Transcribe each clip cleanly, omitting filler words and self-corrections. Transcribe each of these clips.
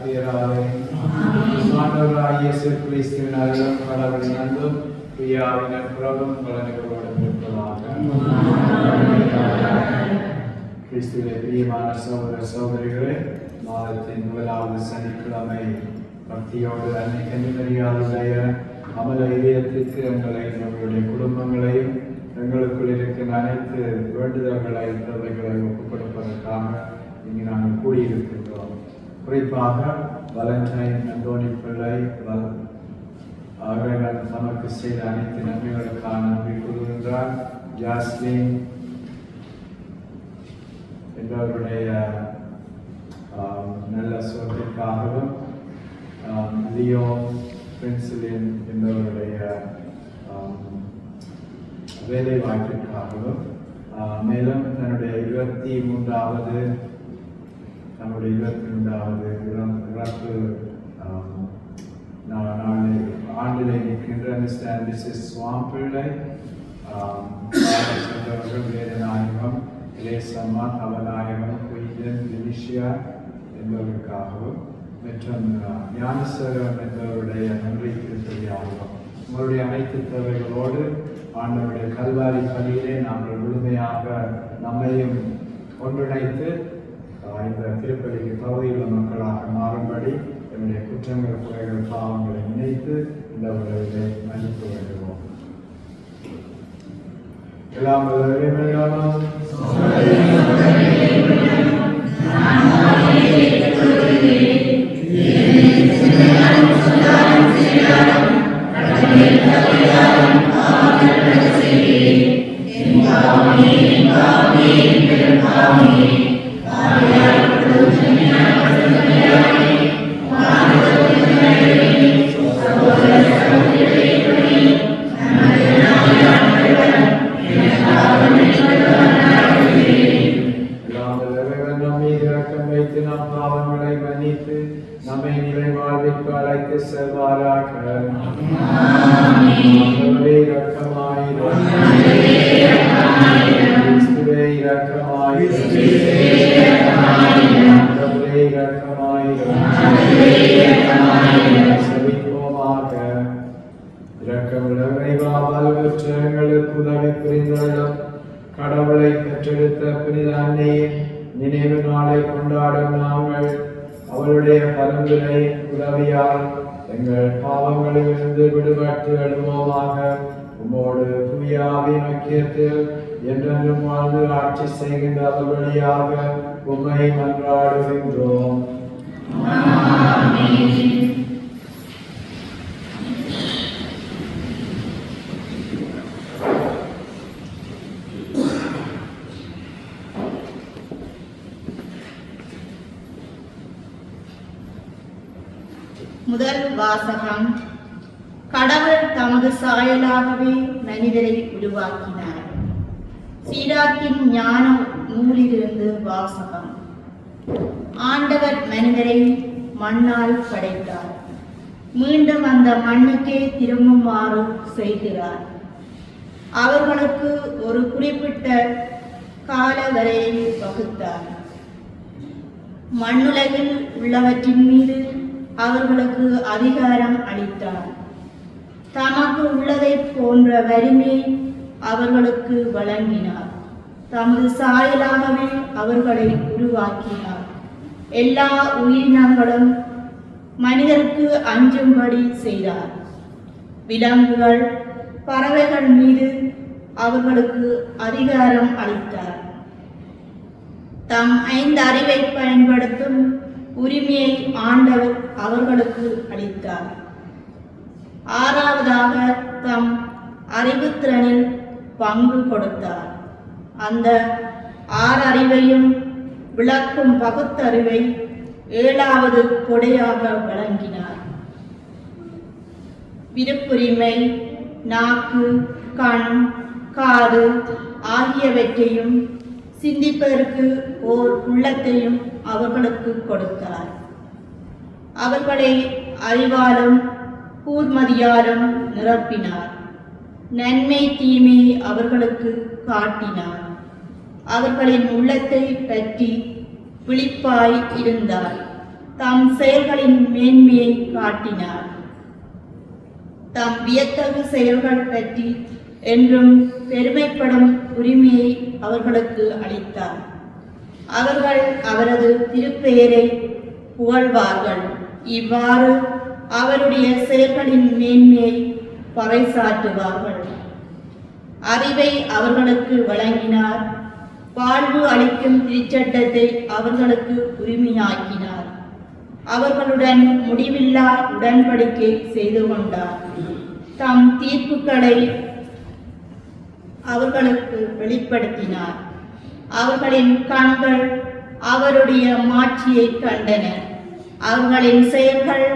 தீராதே. ஆண்டவராகிய இயேசு கிறிஸ்துவின் அருளும் கடவுளின் அன்பும் பிரியாவின் நட்புறவும் கலந்துகளோடு இருப்பதாக. கிறிஸ்துவிலே பிரியமான சகோதர சகோதரிகளே, மாதத்தின் முதலாவது சனிக்கிழமை பக்தியோடு அன்னை கன்னிமரியாளுடைய அமல இதயத்திற்கு எங்களை, நம்மளுடைய குடும்பங்களையும், எங்களுக்குள் இருக்கின்ற அனைத்து வேண்டுதல்களை, தேவைகளை ஒப்புக் கொடுப்பதற்காக இங்கு நாங்கள் கூடியிருக்கின்றோம். குறிப்பாக வலண்டைன் அந்தோணி பிள்ளை அவர்கள் நமக்கு செய்த அனைத்து நன்மைகளுக்கான நன்றி கூறுகின்றார். ஜாஸ்லின் என்பவருடைய நல்ல சொத்திற்காகவும், லியோ பிரின்சிலின் என்பவருடைய வேலை வாய்ப்பிற்காகவும், மேலும் தன்னுடைய 23வது இறப்பு ஆண்டிலே நிற்கின்ற மிஸ்டர் மிஸ்ஸஸ் சுவாம்பிள்ளை, வேதநாயகம், இலேசம்மா, தவநாயகம், குயிலன், வினிஷியா என்பவருக்காகவும், மற்றும் ஞானசேகரம் என்பவருடைய நன்றிக்கு தெரியாகவும், உங்களுடைய அனைத்து தேவைகளோடு ஆண்டவருடைய கல்வாரி பணியிலே நாங்கள் முழுமையாக நம்மையும் ஒன்றிணைத்து இந்த திருப்பதிக்கு பகுதியுள்ள மக்களாக மாறும்படி என்னுடைய குற்றங்கள், குறைகள், பாவங்களை நினைத்து இந்த உலகிலே மன்னிப்பு வேண்டுவோம். எல்லாம் நம்மை நிறைவாழ்விற்கு அழைத்து செல்வாராக. ஆண்டவரே இரக்கமாயிரும். கிறிஸ்துவே இரக்கமாயிரும். ஆண்டவரே இரக்கமாயிரும். செபிப்போமாக. இரக்கமுள்ள இறைவா, பல்வேற்ற எங்களுக்கு உதவி புரிந்தருளும். கடவுளை பெற்றெடுத்த புனித அன்னையின் நினைவு நாளை கொண்டாடும் நாங்கள் அவருடைய பரிந்துரை உதவியால் எங்கள் பாவங்களிலிருந்து விடுபட்டு எழுவோமாக. உம்மோடு தூயாவின் ஐக்கியத்தில் என்றென்றும் வாழ்ந்து ஆட்சி செய்கின்ற அவர் வழியாக உம்மை மன்றாடுகின்றோம். முதல் வாசகம். கடவுள் தமது சாயலாகவே மனிதரை உருவாக்கினார். சீராக்கின் ஞான நூலிலிருந்து வாசகம். ஆண்டவர் மனிதரை மண்ணால் படைத்தார். மீண்டும் அந்த மண்ணுக்கே திரும்புமாறு செய்கிறார். அவர்களுக்கு ஒரு குறிப்பிட்ட கால வரையை வகுத்தார். மண்ணுலகில் உள்ளவற்றின் மீது அவர்களுக்கு அதிகாரம் அளித்தார். தமக்கு உள்ளதை போன்ற வலிமை அவர்களுக்கு வழங்கினார். தமது சாயலாகவே அவர்களை உருவாக்கினார். எல்லா உயிரினங்களும் மனிதருக்கு அஞ்சும்படி செய்தார். விலங்குகள், பறவைகள் மீது அவர்களுக்கு அதிகாரம் அளித்தார். தம் 5 அறிவை பயன்படுத்தும் உரிமையை ஆண்டவர் அவர்களுக்கு அளித்தார். 6வதாக தம் அறிவுத்திறனில் பங்கு கொடுத்தார். அந்த 6 அறிவையும் விளக்கும் பகுத்தறிவை 7வது கொடையாக வழங்கினார். விருப்புரிமை, நாக்கு, கண், காது ஆகியவற்றையும் சிந்திப்பதற்கு ஓர் உள்ளத்தையும் அவர்களுக்கு கொடுத்தார். அவர்களை அறிவாலும் கூர்மதியாலும் நிரப்பினார். நன்மை தீமை அவர்களுக்கு காட்டினார். அவர்களின் உள்ளத்தை பற்றி விழிப்பாய் இருந்தார். தம் செயல்களின் மேன்மையை காட்டினார். தம் வியத்தகு செயல்கள் பற்றி என்றும் பெருமைப்படும் உரிமையை அவர்களுக்கு அளித்தார். அவர்கள் அவரது திருப்பெயரை புகழ்வார்கள். இவ்வாறு அவருடைய செயல்களின் மேன்மையை பறைசாற்றுவார்கள். அறிவை அவர்களுக்கு வழங்கினார். வாழ்வு அளிக்கும் திருச்சட்டத்தை அவர்களுக்கு உரிமையாக்கினார். அவர்களுடன் முடிவில்லா உடன்படிக்கை செய்து கொண்டார். தம் தீர்ப்புகளை அவர்களுக்கு வெளிப்படுத்தினார். அவர்களின் கண்கள் அவருடைய மாட்சியை கண்டன. அவர்களின் செயல்கள்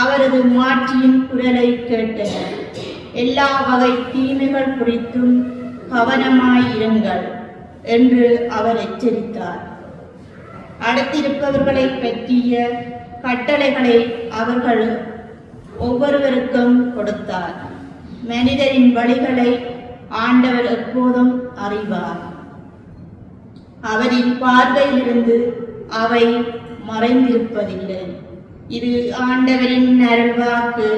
அவரது மாட்சியின் குரலை கேட்டன. எல்லா வகை தீமைகள் குறித்தும் கவனமாயிருங்கள் என்று அவர் எச்சரித்தார். அடுத்திருப்பவர்களை பற்றிய கட்டளைகளை அவர்கள் ஒவ்வொருவருக்கும் கொடுத்தார். மனிதரின் வழிகளை ஆண்டவர் எப்போதும் அறிவார். அவரின் பார்வையிலிருந்து அவை மறைந்திருப்பதில்லை. இது ஆண்டவரின் அருள்வாக்கு.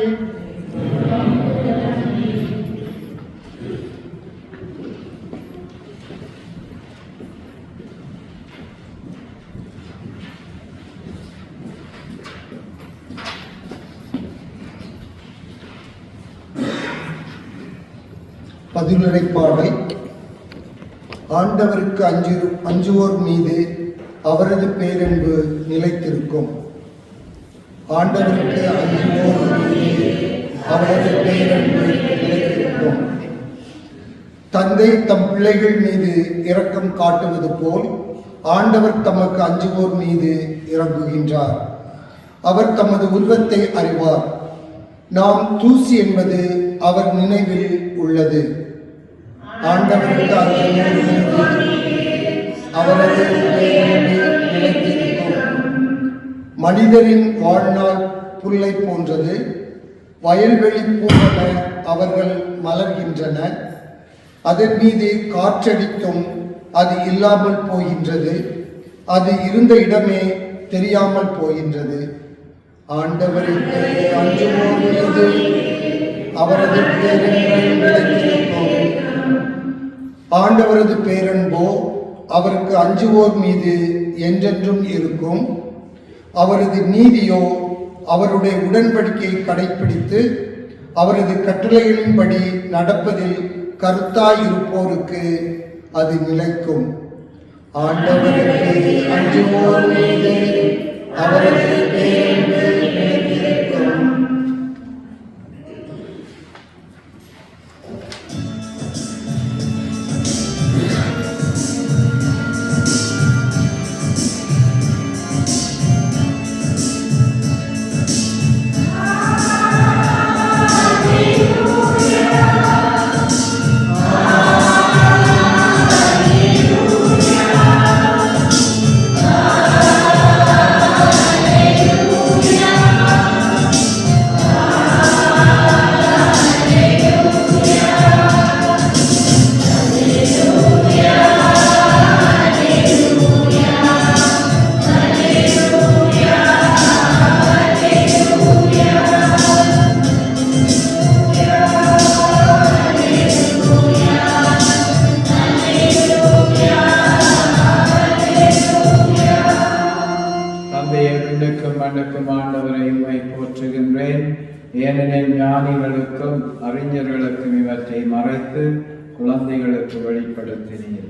பதிலுரை பாடல். ஆண்டவருக்கு அஞ்சுவோர் மீது அவரது பேரன்பு நிலைத்திருக்கும். ஆண்டவருக்கு அஞ்சுவோர் மீது அவரது பேரன்பு நிலைத்திருக்கும். தந்தை தம் பிள்ளைகள் மீது இரக்கம் காட்டுவது போல் ஆண்டவர் தமக்கு அஞ்சுவோர் மீது இறங்குகின்றார். அவர் தமது உருவத்தை அறிவார். நாம் தூசி என்பது அவர் நினைவில் உள்ளது. ஆண்டவருக்கு அவரது நிலைத்திருக்கும். மனிதரின் வாழ்நாள் புல்லை போன்றது. வயல்வெளி பூவென அவர்கள் மலர்கின்றன. அதன் மீது காற்றடித்தும் அது இல்லாமல் போகின்றது. அது இருந்த இடமே தெரியாமல் போகின்றது. ஆண்டவருக்கு அஞ்சுவோர் மீது அவரது பேரன்பு நிலைத்திருக்கும். ஆண்டவரது பேரன்போ அவருக்கு அஞ்சுவோர் மீது என்றென்றும் இருக்கும். அவரது நீதியோ அவருடைய உடன்படிக்கையை கடைப்பிடித்து அவரது கட்டளைகளின்படி நடப்பதில் கருத்தாயிருப்போருக்கு அது நிலைக்கும். ஆண்டவருக்கு அஞ்சுவோர் மீது அவரது பேரன்பு நிலைத்திருக்கும். ஏனெனில் ஞானிகளுக்கும் அறிஞர்களுக்கும் இவற்றை மறைத்து குழந்தைகளுக்கு வெளிப்படுத்தினீர்.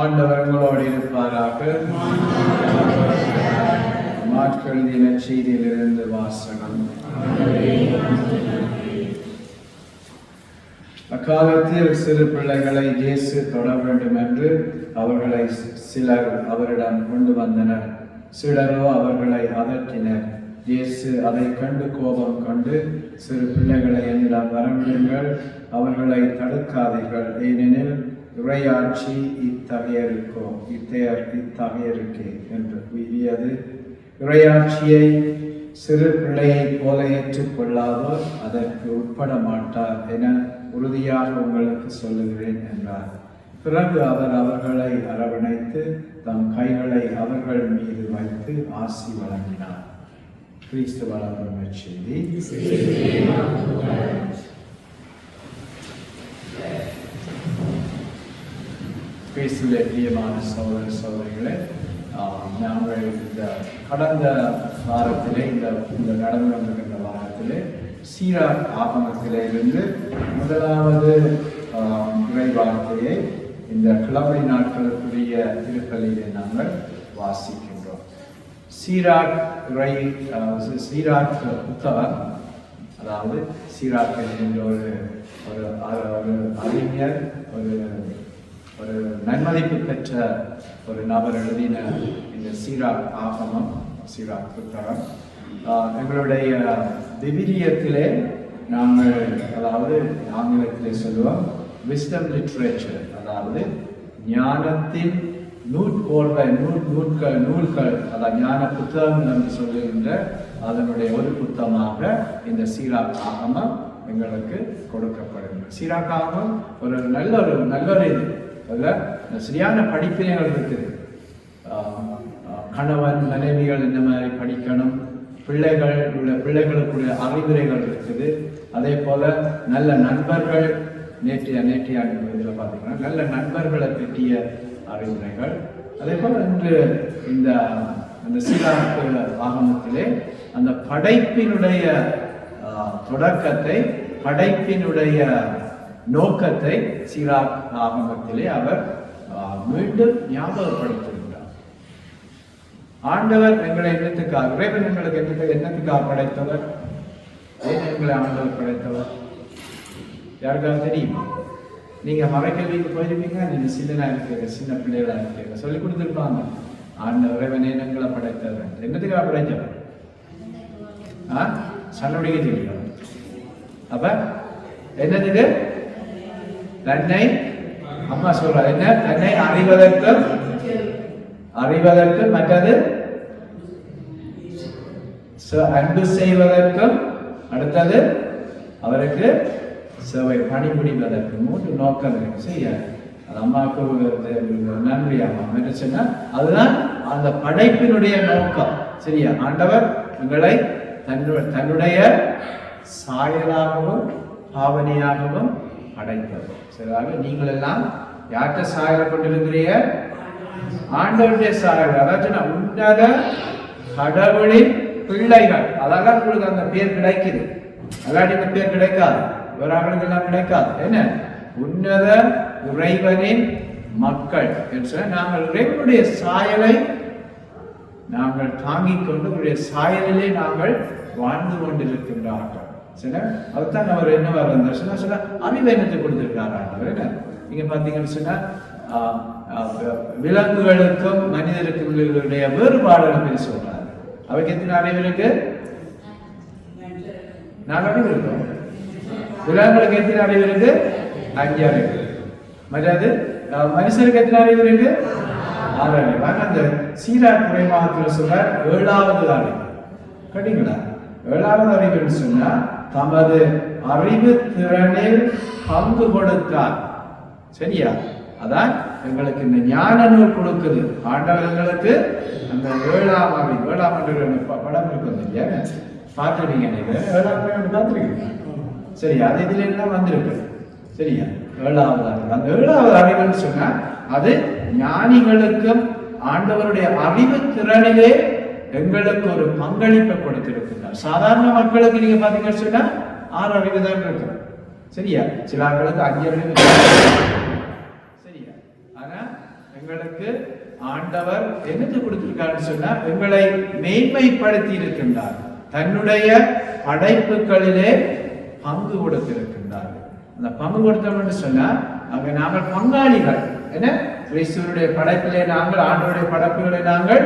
ஆண்டவர்களோடு இருப்பாராக. மார்க்கெழுதிய நற்செய்தியிலிருந்து வாசகம். அக்காலத்தில் சிறு பிள்ளைகளை இயேசு தொட வேண்டும் என்று அவர்களை சிலர் அவரிடம் கொண்டு வந்தனர். சிலரோ அவர்களை அதட்டினர். இயேசு அதை கண்டு கோபம் கொண்டு, சிறு பிள்ளைகளை என்னிடம் வரவிடுங்கள், அவர்களை தடுக்காதீர்கள், ஏனெனில் இறையாட்சி இத்தகையருக்கே என்று கூறியது. இறையாட்சியை சிறு பிள்ளையைப் போல ஏற்றுக்கொள்ளாதோர் அதற்கு உட்பட மாட்டார் என உறுதியாக உங்களுக்கு சொல்லுகிறேன் என்றார். பிறகு அவர் அவர்களை அரவணைத்து தம் கைகளை அவர்கள் மீது வைத்து ஆசி வழங்கினார். கிறிஸ்து வளர்ந்த செய்தி. கிறிஸ்துவிலே பிரியமான சகோதர சகோதரிகளே, நாங்கள் இந்த கடந்த வாரத்திலே இந்த நடந்து வந்திருக்கின்ற வாரத்திலே சீராக் ஆகமத்திலே இருந்து முதலாவது இறை வார்த்தையை இந்த கிழமை நாட்களுக்குரிய திருப்பலியிலே நாங்கள் வாசிக்கின்றோம். சீராக் புத்தகம், அதாவது சீராக் என்கின்ற ஒரு அறிஞர், ஒரு நன்மதிப்பு பெற்ற ஒரு நபர் எழுதின இந்த சீராக் ஆகமம், சீராக் புத்தகம் எங்களுடைய விவிலியத்திலே நாங்கள், அதாவது ஆங்கிலத்திலே சொல்லுவோம் விஸ்டம் லிட்ரேச்சர், அதாவது ஞானத்தின் நூல்கள், அதாவது ஞான புத்தகங்கள் என்று சொல்லுகின்ற அதனுடைய ஒரு புத்தகமாக இந்த சீராக் ஆகமம் எங்களுக்கு கொடுக்கப்படுகிறது. சீராக் ஆகமம் ஒரு நல்ல இது, அதில் சரியான படிப்பினைகள் இருக்குது. கணவன் மனைவிகள் இந்த மாதிரி படிக்கணும், பிள்ளைகளுக்குள்ள அறிவுரைகள் இருக்குது. அதே போல நல்ல நண்பர்கள், நேற்றைய இதில் பார்த்தீங்கன்னா நல்ல நண்பர்களை பற்றிய அறிவுரைகள். அதே போல் இன்று இந்த சீராக் ஆகமத்திலே அந்த படைப்பினுடைய தொடக்கத்தை, படைப்பினுடைய நோக்கத்தை சீராக் ஆகமத்திலே அவர் மீண்டும் ஞாபகப்படுத்துகின்றார். ஆண்டவர் எங்களை என்னத்துக்காக, இறைவன் எங்களுக்கு என்னத்துக்காக படைத்தவர்? ஏன் எங்களை ஆண்டவர் படைத்தவர்? யாருக்காவது தெரியுமா? நீங்க மறைக்கல்விக்கு போயிருப்பீங்க, நீங்க சின்ன பிள்ளைகளா இருக்கீங்க, சொல்லி கொடுத்துருப்பாங்க. ஆண்டவர் இறைவன் எங்களை படைத்தவர். என்னத்துக்காக படைத்தவர்? சண்டைக்கு தெரியும். அப்ப என்னது? தன்னை, அம்மா சொல்ற என்ன, தன்னை அறிவதற்கும் மற்றது அன்பு செய்வதற்கும், அடுத்தது அவருக்கு சேவை பணிபுரிவதற்கு 3 நோக்கம் இருக்கு. சரியா? அது அம்மாவுக்கு நன்றி அம்மா சொன்னா அதுதான் அந்த படைப்பினுடைய நோக்கம். சரியா? ஆண்டவர் உங்களை தன்னுடைய சாயலாகவும் பாவனையாகவும் படைத்தவர். சரியாக? நீங்கள் எல்லாம் யார்கிட்ட சாயலை கொண்டிருக்கிறீங்க? ஆண்டவருடைய சாயல். அதாச்சும் உன்னத கடவுளின் பிள்ளைகள். அதெல்லாம் உங்களுக்கு அந்த பேர் கிடைக்குது. அல்லாட்டி இந்த பேர் கிடைக்காது, இவர்களுக்கு எல்லாம் கிடைக்காது. என்ன? உன்னத இறைவனின் மக்கள் என்று நாங்கள் இறைவனுடைய சாயலை நாங்கள் தாங்கிக் கொண்டு உடைய சாயலிலே நாங்கள் வாழ்ந்து கொண்டிருக்கின்றார்கள். சரி, அதுதான் அவர் என்ன வந்தார் சொன்னா அறிவெண்ணத்தை கொடுத்திருக்காரு. என்ன நீங்க பாத்தீங்கன்னு சொன்னா விலங்குகளுக்கும் மனிதருக்கும் வேறுபாடுகள் பேர் சொல்றாரு. அவருக்கு எத்தனை அறிவு இருக்கு? 4 அறிவு இருக்கும். விலங்குகளுக்கு எத்தனை அறிவு இருக்கு? 5 அறிவு. மற்றது மனுஷருக்கு எத்தனை அறிவு இருக்கு? 6 அறிவு. அந்த சீராக் குறைமாகத்தில் சொல்ற 7வது அறிவு. கேட்டீங்களா? 7வது அறிவுன்னு சொன்னா தமது அறிவு திறனில் பங்கு கொடுத்தார். சரியா? அதான் எங்களுக்கு இந்த ஞான நூல் கொடுக்குது. ஆண்டவர் எங்களுக்கு அந்த 7ஆம் அறிவு, 7ஆம் படம் இருக்குது இல்லையா? பார்த்துருக்கீங்க, நீங்க 7ஆம் அறிவு பார்த்துருக்கீங்க. சரியா? அது இதுல எல்லாம் வந்திருக்கு. சரியா? 7வது அறிவு. அந்த 7வது அறிவுன்னு சொன்னா அது ஞானிகளுக்கும் ஆண்டவருடைய அறிவு திறனிலே எங்களுக்கு ஒரு பங்களிப்பை கொடுத்திருக்கிறார். சாதாரண மக்களுக்கு நீங்க பாத்தீங்கன்னு சொன்னா 6 அறிவு தான் இருக்கு. சரியா? சில ஆட்களுக்கு 5 அறிவு. சரியா? ஆனா எங்களுக்கு ஆண்டவர் என்னது கொடுத்திருக்காருன்னு சொன்னா எங்களை மேன்மைப்படுத்தி இருக்கின்றார். தன்னுடைய படைப்புகளிலே பங்கு கொடுத்திருக்கின்றார். அந்த பங்கு கொடுத்தோம்னு சொன்னா அங்க நாங்கள் பங்காளிகள். என்ன? கிறிஸ்துவனுடைய படைப்பிலே நாங்கள், ஆண்டவருடைய படைப்புகளை நாங்கள்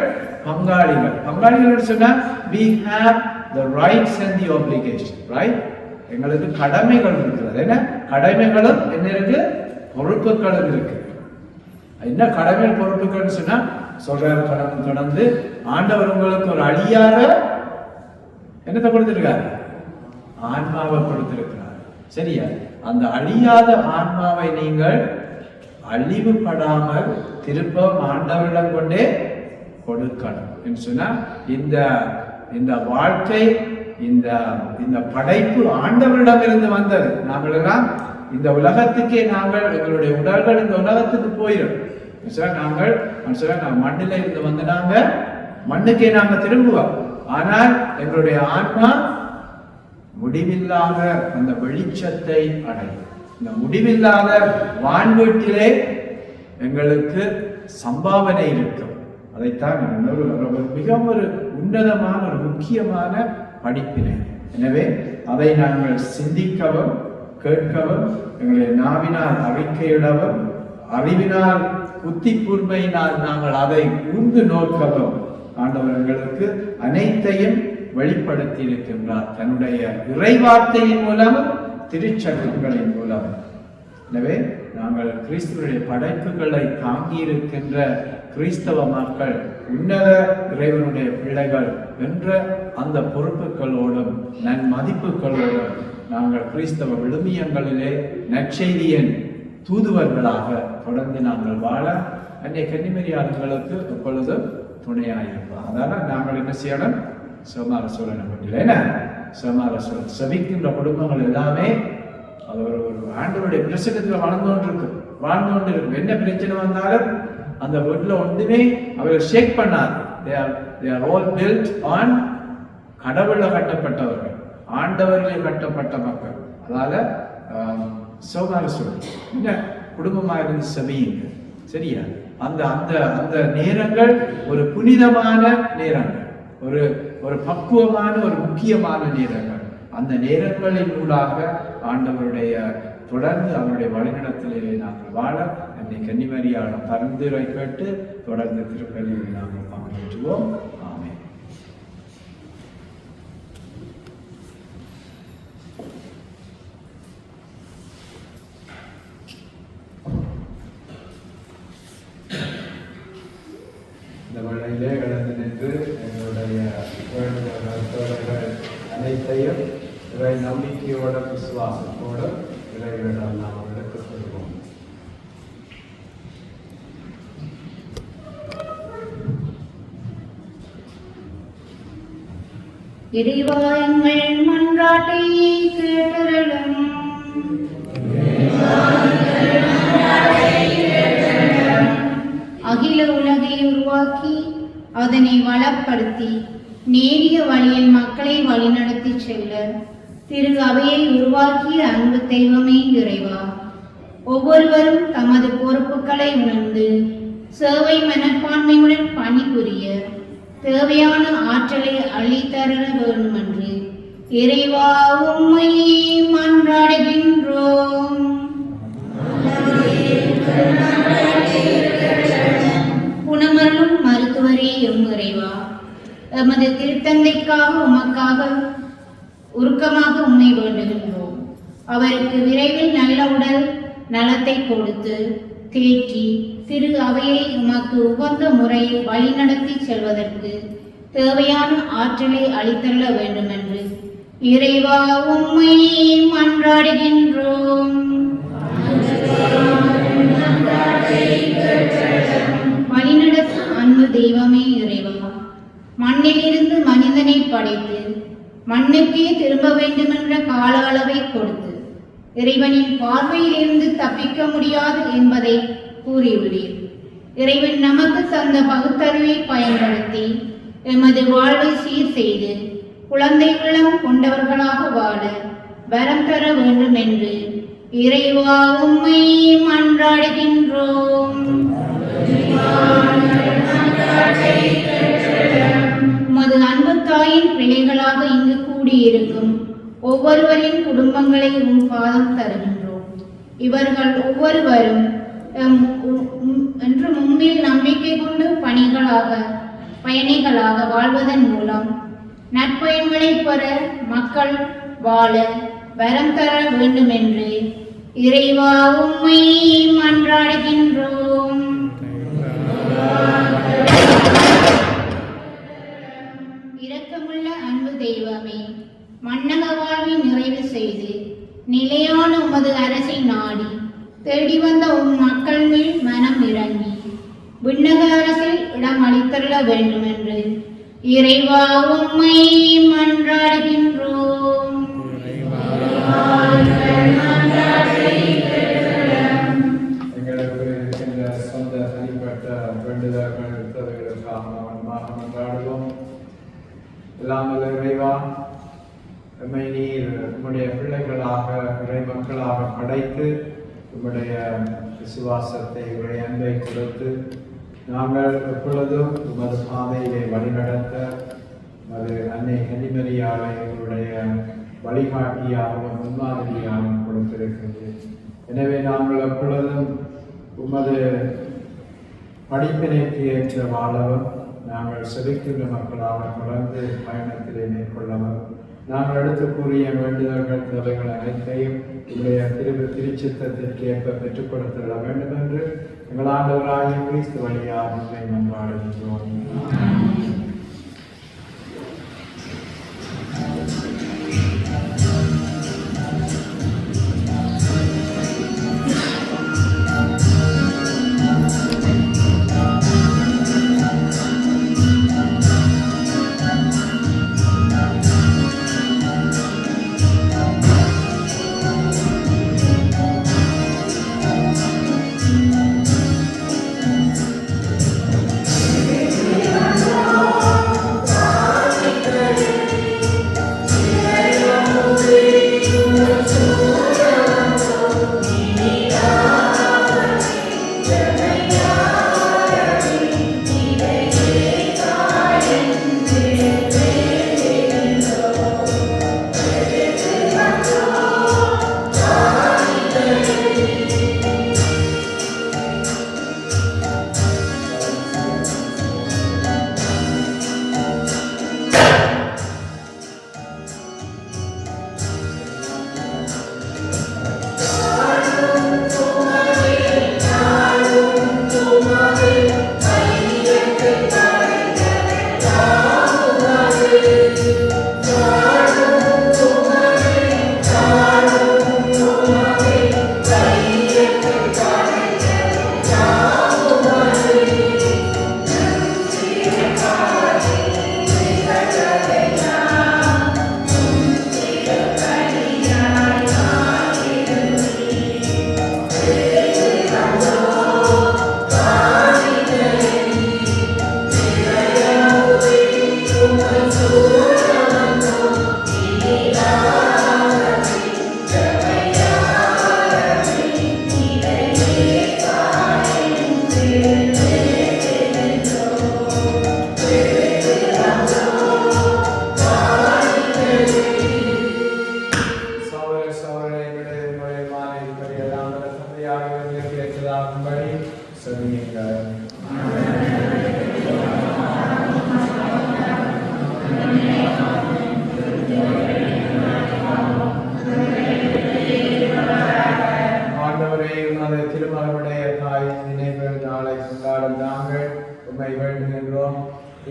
பங்காளிகள். பங்காளிகள் சொன்னா we have the rights and the obligation, right? எங்களுக்கு கடமைகள் இருக்கிறது. என்ன? கடமைகளும் என்ன இருக்கு? பொறுப்புகளும் இருக்கு. என்ன கடமை பொறுப்புகள்னு சொன்னா சொல்றாரு, கடந்து ஆண்டவர் உங்களுக்கு ஒரு அழியாத என்னத்தை கொடுத்திருக்காரு? ஆன்மாவை கொடுத்திருக்கிறார். சரியா? அந்த அழியாத ஆன்மாவை நீங்கள் அழிவுபடாமல் திரும்ப ஆண்டவரிடம் கொண்டே கொடுக்கணும் என்று சொன்னா, இந்த வாழ்க்கை இந்த படைப்பு ஆண்டவரிடம் இருந்து வந்தது. நாங்கள் எல்லாம் இந்த உலகத்துக்கே எங்களுடைய உடல்கள் இந்த உலகத்துக்கு போயிடும். நாங்கள் மண்ணில இருந்து வந்து மண்ணுக்கே நாங்க திரும்புவோம். ஆனால் எங்களுடைய ஆன்மா முடிவில்லாத அந்த வெளிச்சத்தை அடையும். இந்த முடிவில்லாத வான்வீட்டிலே எங்களுக்கு சம்பாவனை இருக்கும். அதைத்தான் மிகவும் ஒரு உன்னதமான ஒரு முக்கியமான படிப்பினை. எனவே அதை நாங்கள் சிந்திக்கவும் கேட்கவும், எங்களுடைய நாவினால் அறிக்கையிடவும், அறிவினால் புத்தி கூர்மையினால் நாங்கள் அதை ஊர்ந்து நோக்கவும் ஆண்டவர் எங்களுக்கு அனைத்தையும் வெளிப்படுத்தி இருக்கின்றார், தன்னுடைய இறைவார்த்தையின் மூலம், திருச்சட்டங்களின் மூலம். எனவே நாங்கள் கிறிஸ்துவனுடைய படைப்புகளை தாங்கி இருக்கின்ற கிறிஸ்தவ மக்கள், உன்னத இறைவனுடைய பிள்ளைகள் என்ற அந்த பொறுப்புகளோடும் நன்மதிப்புகளோடும் நாங்கள் கிறிஸ்தவ விழுமியங்களிலே நற்செய்தியின் தூதுவர்களாக தொடர்ந்து நாங்கள் வாழ அன்றைய கன்னிமரியாளர்களுக்கு எப்பொழுதும் துணையாயிருப்போம். அதனால நாங்கள் என்ன செய்யணும்? சோமார சோழனை கொண்டில்லை, என்ன சோமார சோழன் சபிக்கின்ற குடும்பங்கள் எல்லாமே அது ஒரு ஆண்டவருடைய பிரசனத்தில் வாழ்ந்து கொண்டு இருக்கு. என்ன பிரச்சனை வந்தாலும் அந்த வீட்டில் ஒன்றுமே அவர்கள் ஷேக் பண்ணாது. They are all built on கடவுள கட்டப்பட்டவர்கள், ஆண்டவர்களே கட்டப்பட்ட மக்கள். அதால சோமார சோழன் என்ன குடும்பமாக இருந்து சபியுங்க. சரியா? அந்த அந்த அந்த நேரங்கள் ஒரு புனிதமான நேரங்கள், ஒரு பக்குவமான ஒரு முக்கியமான நேரங்கள். அந்த நேரங்களின் ஊடாக ஆண்டவருடைய தொடர்ந்து அவருடைய வழிநடத்தலிலே நாங்கள் வாழ அன்னை கன்னிமரியான பரிந்துரை கேட்டு தொடர்ந்து திருப்பலியை நாங்கள் பங்கேற்றுவோம். ஆமென். இந்த வேளையிலே கடந்து நின்று எங்களுடைய தோழர்கள் அனைத்தையும் இறை நம்பிக்கையோட விசுவாசத்தோட இறைவனிடம் நாம் எடுத்துக் கொள்வோம். இறைவா, எங்கள் மன்றாட்டை கேட்டருளும். அகில உலகை உருவாக்கி அதனை வளப்படுத்தி நேரிய வழியில் மக்களை வழிநடத்தி செல்ல திரு அவையை உருவாக்கிய அன்பு தெய்வமே இறைவா, ஒவ்வொருவரும் தமது பொறுப்புகளை உணர்ந்து சேவை மனப்பான்மையுடன் பணிபுரிய தேவையான ஆற்றலை அளித்தர வேண்டும் என்று இறைவா உம்மை மன்றாடுகின்றோம். குணமருளும் மருத்துவரே எம் இறைவா, எமது திருத்தந்தைக்காக உமக்காக உருக்கமாக உண்மை வேண்டுகின்றோம். அவருக்கு விரைவில் நல்ல உடல் நலத்தை கொடுத்து தேற்றி திரு அவையை உமக்கு உகந்த முறையில் வழிநடத்தி செல்வதற்கு தேவையான ஆற்றலை அளித்தள்ள வேண்டும் என்று இறைவா உம்மை மன்றாடுகின்றோம். வழிநடத்தும் அன்பு தெய்வமே இறைவா, மண்ணிலிருந்து மனிதனை படைத்து மண்ணுக்கே திரும்ப வேண்டுமென்ற கால அளவை கொடுத்து இறைவனின் பார்வையிலிருந்து தப்பிக்க முடியாது என்பதை கூறியுள்ளீர். இறைவன் நமக்கு தந்த பகுத்தறிவை பயன்படுத்தி எமது வாழ்வை சீர் செய்து குழந்தை உள்ளம் கொண்டவர்களாக வாழ வரம் தர வேண்டும் என்று இறைவா உம்மை மன்றாடுகின்றோம். உமது அன்பு தாயின் பிள்ளைகளாக இங்கு கூடியிருக்கும் ஒவ்வொருவரின் குடும்பங்களை உம் பாதம் தருகின்றோம். இவர்கள் ஒவ்வொருவரும் என்று முன்பில் நம்பிக்கை கொண்டு பயணிகளாக வாழ்வதன் மூலம் நற்பயன்களை பெற மக்கள் வாழ வரம் தர வேண்டும் என்று இறைவா உம்மை மன்றாடுகின்றோம். நிலையான உமது அரசை நாடி தேடி வந்த உம் மக்கள் மேல் மனம் இறங்கி விண்ணக அரசில் இடம் அளித்தருள வேண்டும் என்று இறைவா உம்மை மன்றாடுகின்றோம். எங்களுக்கு இருக்கின்ற சொந்த தனிப்பட்ட வேண்டுதல்கள் தேவைகளுக்காக மன்றாடுவோம். எல்லாம் வல்ல இறைவா, எம்மை நீர் உம்முடைய பிள்ளைகளாக இறை மக்களாக படைத்து உம்முடைய விசுவாசத்தை உடைய அன்பை கொடுத்து நாங்கள் எப்பொழுதும் உமது பாதையிலே வழிநடத்த அது அன்னை கன்னிமரியாவை உங்களுடைய வழிகாட்டியாகவும் முன்மாதிரியாகவும் கொடுத்திருக்கிறது. எனவே நாங்கள் எப்பொழுதும் உமது படிப்பினைக்கு ஏற்ற வாழவும் நாங்கள் செலுக்கின்ற மக்களாக தொடர்ந்து பயணத்திலே மேற்கொள்ளவும் நாங்கள் எடுத்து கூறிய வேண்டுதல்கள் தேவைகள் அனைத்தையும் உடைய திருச்சித்தத்திற்கு ஏற்ப பெற்றுக் கொடுத்துள்ள வேண்டும் என்று எங்கள் ஆண்டவராகிய கிறிஸ்து வழியாக உண்மை மன்றாடுகின்றோம்.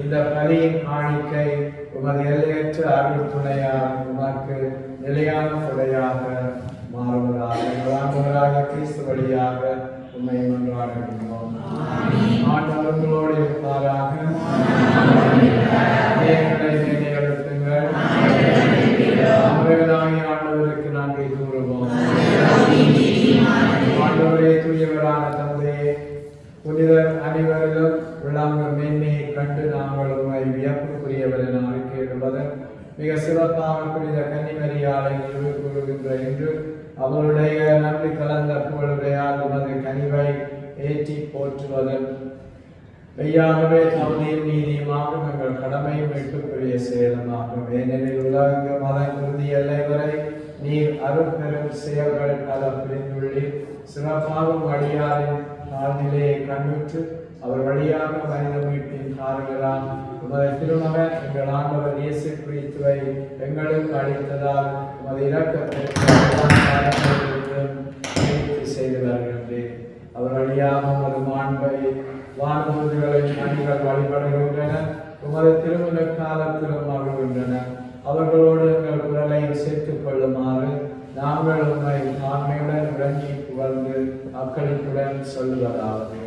இந்த பலியின் காணிக்கை உமது எல்லையற்ற அருள் துணையாக உமக்கு நிலையான கொடையாக மாறுவதாக ஆண்டவராகிய கிறிஸ்து வழியாக உம்மை மன்றாடுகின்றோம். ஆண்டவர் உங்களோடு இருப்பாராக. நிலைப்படுத்துங்கள். ஆண்டவருக்கு நன்றி கூறுவோம். ஆண்டவரே, தூயவரான தந்தையே, புனிதர் அனைவரிலும் விளங்கும் மேன்மையை கண்டு நாங்கள் உண்மை வியப்புக்குரியவர் என அறிக்கையிடுவது மிக சிறப்பாக புனித கன்னிமரியாலை நினைவு கூறுகின்ற என்று அவருடைய நன்றி கலந்த புகழுடையால் உமது கனிவை ஏற்றி போற்றுவதன் மெய்யாகவே தகுதியும் நீதியுமாகும் எங்கள் கடமையும் மீட்புக்குரிய செயலுமாகும். ஏனெனில் உலக மத இறுதி எல்லை வரை நீர் அருட்பெரும் செயல்கள் பல புரிந்துள்ளீர். சிறப்பாகும் அடியாரின் தாழ்நிலையை கண்ணுற்று அவர் வழியாக மனித மீட்பின் காரணராம் உமது திருமகன் எங்கள் ஆண்டவர் இயேசு கிறிஸ்துவை எங்களுக்கு அளித்ததால் உமது இரக்கத்தை செய்து வருகின்றேன். அவர் வழியாக உமது மாண்பை வானதூதர்களின் அணிகள் வழிபடுகின்றன. உமது திருமண காலத்திலும் மகிழ்கின்றன. அவர்களோடு எங்கள் குரலை சேர்த்துக் கொள்ளுமாறு நாங்கள் உண்மை ஆண்மையுடன் இறங்கி புகழ்ந்து அக்களிப்புடன் சொல்லுவதாவது: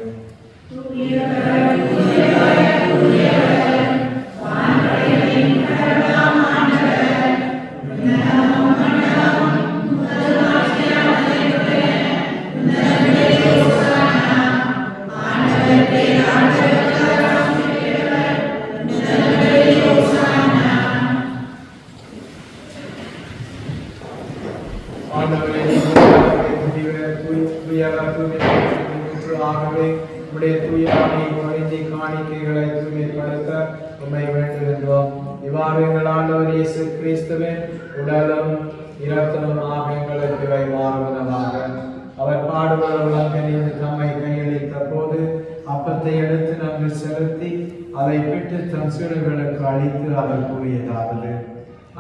காணிக்கைகளை தூய்மைப்படுத்த உம்மை வேண்டுகின்றோம். இவ்வாறு எங்கள் ஆண்டவர் இயேசு கிறிஸ்துவின் உடலும் இரத்தமுமாக எங்களுக்கு இவை மாறுவதாக. அவர் பாடுபவர்களாக தம்மை கையளித்த போது அப்பத்தை எடுத்து நன்கு செலுத்தி அதை விட்டு தம் சீடர்களுக்கு அளித்து அவர் கூறியதாவது: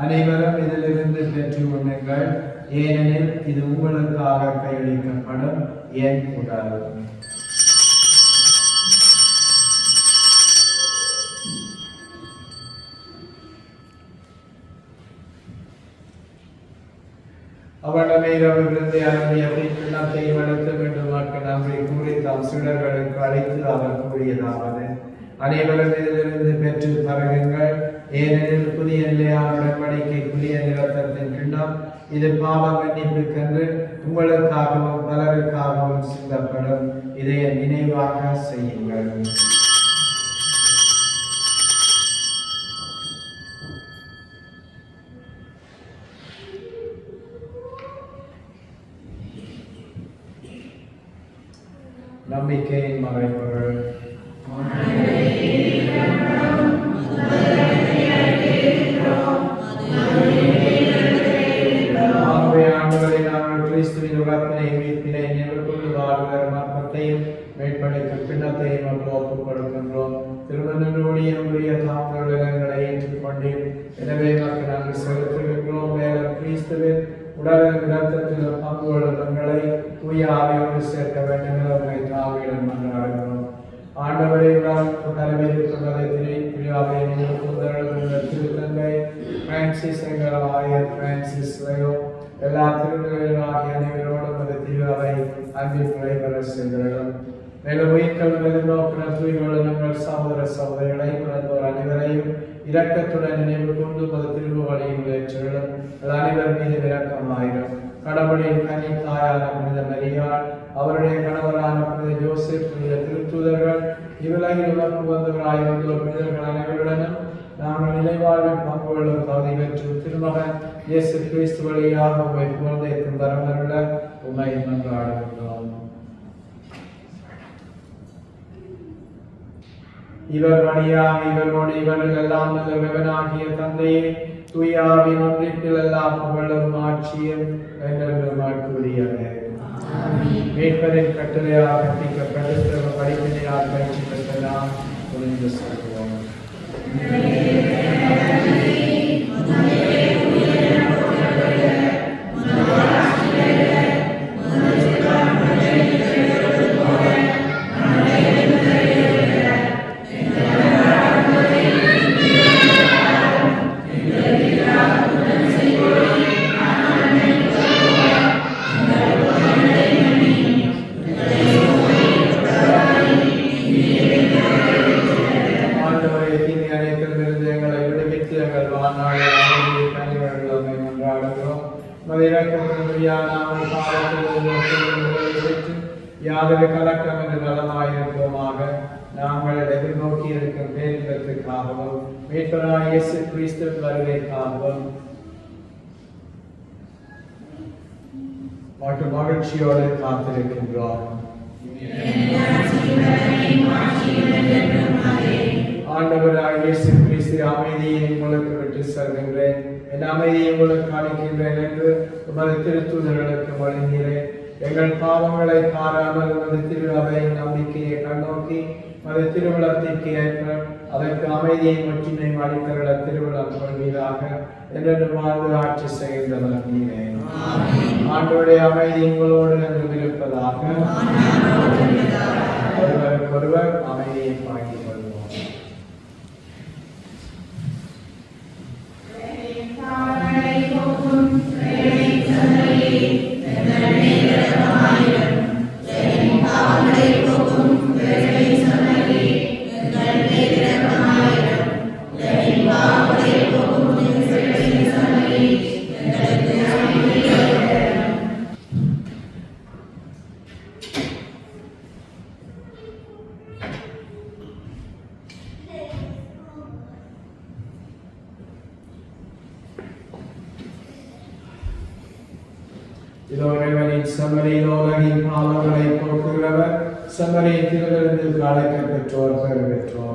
அனைவரும் இதிலிருந்து பெற்று உண்ணுங்கள், ஏனெனில் இது உங்களுக்காக கையளிக்கப்படும் என் உடல். அவனமே இரவு விருந்தை அருந்திய பின்னத்தையும் எடுத்து மீண்டும் நன்றி கூறி தாம் சீடர்களுக்கு அழைத்து அவர் கூறியதாவது: அனைவரும் இதிலிருந்து பெற்று பருகுங்கள், ஏனெனில் புதிய நிலையான உடன்படிக்கைக்குரிய இரத்தத்தின் கிண்ணம். இது பாவ மன்னிப்புக்கென்று உங்களுக்காகவும் பலருக்காகவும் சிந்தப்படும். இதை நினைவாக செய்யுங்கள். நம்பிக்கையின் மறைபொருள். கிறிஸ்துவின் உலகத்தினை மீட்பினை நினைவுகொண்டு வாழ்வர் மரணத்தையும் மேற்படைக்கு பின்னத்தையும் ஒப்புக் கொடுக்கின்றோம். திருமணனுடைய தாமதங்களை ஏற்றுக்கொண்டு எனவே மக்கள் நாங்கள் செலுத்துகின்றோம். மேலும் கிறிஸ்துவின் உடலின் இரத்தத்தில் பங்கு கொள்ளுங்களை தூய ஆவியோடு சேர்க்க வேண்டும் என தாவியிடம் மன்றாடுகிறோம். ஆண்டவரை திருத்தந்தை பிரான்சிஸ் எங்கள் ஆயர் பிரான்சிஸ் லயோ எல்லா திருநங்கைகளாகிய அனைவரோடும் அந்த திருவாவை அன்பில் நடைபெற செய்கிறோம். மேலும் உயிர்கல்வி எதிர்நோக்கின தூய்மையோடு நாங்கள் சகோதர சகோதரிகளை பிறந்தோர் அனைவரையும் இரக்கத்துடன் நினைவு கொண்டு மது திருவுவழியில் ஏற்றுள்ளோம். அனைவர் மீது இரக்கமாயிரும். கடவுளின் கனி தாயான புனித மரியாள், அவருடைய கணவரான புனித ஜோசப், புனித திருத்தூதர்கள், இவ்வுலகில் உலகம் வந்தவராயிருந்தோர் புனிதர்கள் அனைவருடனும் நாங்கள் நிலைவாழ்வில் பங்கு கொள்ளும் தகுதி பெற்று திருமகன் இயேசு கிறிஸ்து வழியாக உம்மை குழந்தைக்கும் வரமருள உம்மை மன்றாடுகின்றோம். இவர் வழியாக இவரோடு இவர்கள் எல்லாம் நல்லவனாகிய தந்தையே, தூயாவின் ஒன்றிப்பில் எல்லாம் புகழும் ஆட்சியும் என்றென்றும் கூறியது. மீட்பரின் கட்டளையாக கற்பிக்கப்பட்டு படிப்பினையாக பயிற்சி பெற்றலாம் புரிந்து சொல்கிறோம். யாதொரு கலக்கம் என்று நலமாயிருப்போமாக. நாங்கள் எதிர்நோக்கி இருக்கும் பேரின்பத்திற்காகவும் மீட்பராகிய இயேசு கிறிஸ்துவின் வருகைக்காகவும் மற்றும் மகிழ்ச்சியோடு காத்திருக்கின்றோம். ஆண்டவராகிய இயேசு கிறிஸ்து, அமைதியை உங்களுக்கு விட்டு செல்கின்றேன், என் அமைதியை உங்களுக்கு அளிக்கின்றேன் என்று உமது திருத்தூதர்களுக்கு வழங்குகிறேன். எங்கள் பாவங்களை காராமல் உமது திருஅவையின் நம்பிக்கையை கண்ணோக்கி மது திருவிழத்திற்கு ஏற்ற அதற்கு அமைதியை ஒற்றுமை அளித்தருள திருவிழம் கொள்வீராக என்று வாழ்ந்து ஆட்சி செய்கின்றவர் நீரே. ஆண்டவருடைய அமைதி உங்களோடு என்று இருப்பதாக. ஒருவருக்கொருவர் அமைதியை பாய்ந்து கொள்வோம். Amen. இதோ இறைவனின் செம்மறியின் உலகின் பாவங்களை போக்குகிறவர், செம்மறியின் திருவிருந்தில் அழைக்க பெற்றோர் பெரு பெற்றோர்.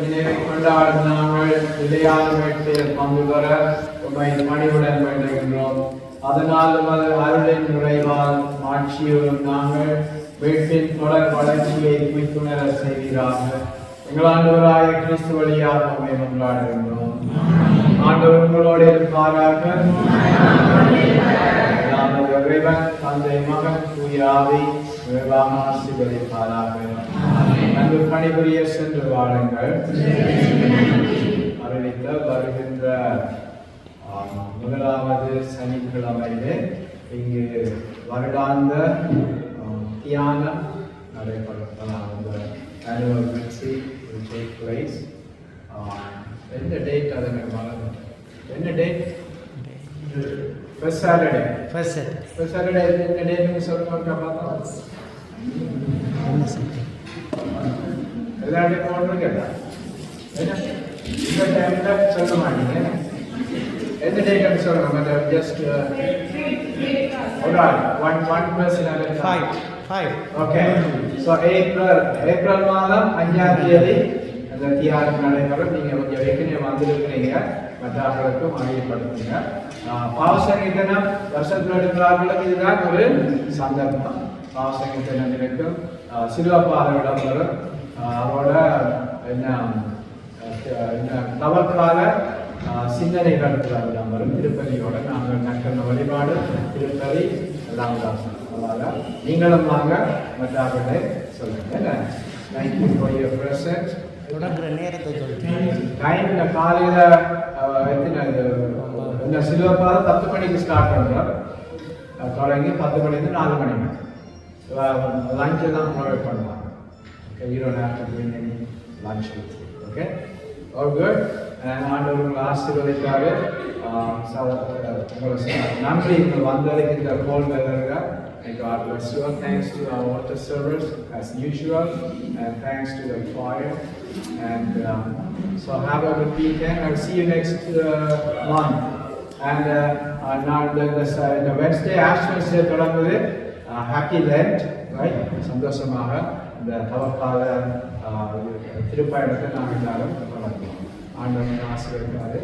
நினைவை கொண்டாடும் நாங்கள் நிலையான வேட்டையில் பங்கு பெற உம்மை பணிவுடன் வேண்டுகின்றோம். அதனால் உமது அருளின் நிறைவால் ஆட்சியோடும் நாங்கள் வேட்பின் தொடர் வளர்ச்சியை குறித்துணர செய்வீராக. எங்கள் ஆண்டவராய கிறிஸ்து வழியாக உம்மை கொண்டாடுகின்றோம். ஆண்டவர் உங்களோடு இருப்பாராக. நமது இறைவன் தந்தை மகன் தூய ஆவி நிறைவாக ஆசீர்வதிப்பாராக. அங்கு பணிபுரிய சென்று வாழுங்கள். அறிவித்த வருகின்ற முதலாவது சனிக்கிழமையிலே இங்கு வருடாந்த தியானம் நடைபெறலாம். annual retreat will take place. என்ன டேட் அது எனக்கு மறந்து. என்ன date? First Saturday. First Saturday என்ன டேட்னு சொல்லுங்க பார்த்தோம். எல்லாரும் போடுறீங்களா? என்ன இந்த டைம்ல சொல்ல மாட்டீங்க. என்ன டேட்னு சொல்லுங்க. மற்ற just one person at a time. Five. Okay. So April மாதம் 5ஆம் தேதி அந்த தியானம் நடைபெறும். நீங்க கொஞ்சம் ஏற்கனவே வந்திருக்கிறீங்க. மற்றவர்களுக்கும் அறியப்படுத்துங்க. பாவசங்கீதனம் வருஷத்தில் எடுக்கிறார்களுக்கு இதுதான் ஒரு சந்தர்ப்பம். பாவசங்கீதனம் இருக்கும். சிலுவப்பாதையிடம் வரும். அவரோட என்ன நவக்கால சிந்தனைகள் வரும். திருப்பதியோட நாங்கள் நக்கன வழிபாடு திருப்பதி எல்லாம் அதனால நீங்களும் வாங்க. மற்றவர்களே சொல்லுங்க. Thank you for your presence. தொடங்குற நேரத்தை சொல்லுங்க. டைம்ல காலையில என்ன சிலுவப்பாதை 10 மணிக்கு ஸ்டார்ட் பண்ணுறோம். தொடங்கி 10 மணிலேருந்து 4 மணி லஞ்சு தான் ப்ரொவைட் பண்ணுவாங்க. You don't have to bring any lunch with you. Okay? All good? ஆண்டவர் உங்களை ஆசீர்வதிக்காக உங்களை நன்றி வந்ததுக்கு இந்த கோல் வெதருங்க. And God bless you. Thanks to our water servers as usual, and thanks to the choir. And so have a good weekend. I'll see you next month. And now the Wednesday, Ash Wednesday, Happy Lent, right? சந்தோஷமாக இந்த தவக்கால திருப்பயணத்தை நாங்கள் எல்லாரும் ஆண்டவன் ஆசீர்வதிக்காது.